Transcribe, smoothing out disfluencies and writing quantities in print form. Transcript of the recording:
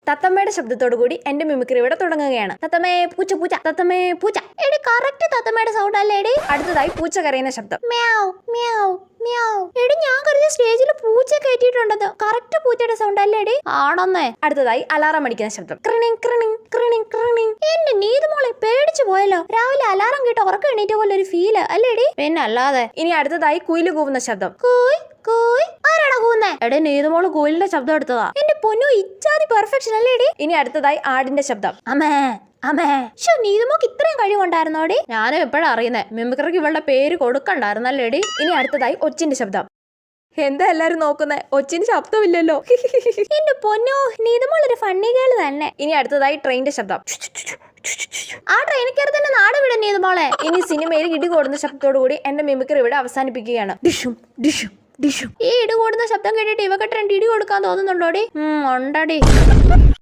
തത്തമ്മയുടെ ശബ്ദത്തോടു കൂടി എന്റെ മിമിക്രി ഇവിടെ തുടങ്ങുകയാണ്. തത്തമ്മേ പൂച്ച പൂച്ച, തത്തമ്മേ പൂച്ച. എടി കറക്റ്റ് തത്തമ്മയുടെ സൗണ്ട് അല്ലേ എടി? അടുത്തതായി പൂച്ച കരയുന്ന ശബ്ദം. മ്യാവ് മ്യാവ് മ്യാവ്. എടി ഞാൻ കരുതിയ സ്റ്റേജിൽ പൂച്ച കയറ്റിയിട്ടുണ്ടെന്ന്. കറക്റ്റ് പൂച്ചയുടെ സൗണ്ട് അല്ലേ എടി? ആണെന്നേ. അടുത്തതായി അലാറം അടിക്കുന്ന ശബ്ദം. ക്രിണിങ് ക്രിണിങ് ക്രിണിങ് ക്രിണിങ്. എന്റെ നീതുമോളെ പേടിച്ചു പോയല്ലോ. രാവിലെ അലാറം കേട്ട് ഉറക്കം എണീറ്റ പോലെ ഒരു ഫീല് അല്ലേടി? പിന്നെ അല്ലാതെ. ഇനി അടുത്തതായി കുയില് കൂവുന്ന ശബ്ദം. കൂയ് കൂയ്. ആരാടാ കൂവുന്നേ? എടേ നീതുമോള് കുയിലിന്റെ ശബ്ദം എടുത്തതാ. എന്റെ പൊന്നു ഇച്ചാതി പെർഫെക്ഷൻ അല്ലേടി? ഇനി അടുത്തതായി ആടിന്റെ ശബ്ദം. അമ്മേ അമ്മേ. ശോ നീതുമോക്ക് ഇത്രയും കഴിവുണ്ടായിരുന്നോടി? ഞാനും എപ്പോഴാ അറിയുന്നേ. മിമിക്രിക്ക് ഇവളുടെ പേര് കൊടുക്കണ്ടായിരുന്നല്ലേടി? ഇനി അടുത്തതായി ഒച്ചിന്റെ ശബ്ദം. എന്താ എല്ലാരും നോക്കുന്നേ? ഒച്ചിന് ശബ്ദമില്ലല്ലോ. എന്റെ പൊന്നോ നീതുമോളൊരു ഫണ്ണി ഗേൾ തന്നെ. ഇനി അടുത്തതായി ട്രെയിനിന്റെ ശബ്ദം. ആ ട്രെയിനിൽ കയറി തന്നെ നാട് വിടാൻ നീതുമോളെ. ഇനി സിനിമയിൽ ഇടി കൂടുന്ന ശബ്ദത്തോടു കൂടി എന്റെ മിമിക്രി ഇവിടെ അവസാനിപ്പിക്കുകയാണ്. ഡിഷും ഡിഷും ഡിഷും. ഈ ഇടി കൂടുന്ന ശബ്ദം കേട്ടിട്ട് ഇവക്ക് ട്രെൻഡ് ഇടി കൊടുക്കാൻ തോന്നുന്നുണ്ടോടി? ഉണ്ടടി.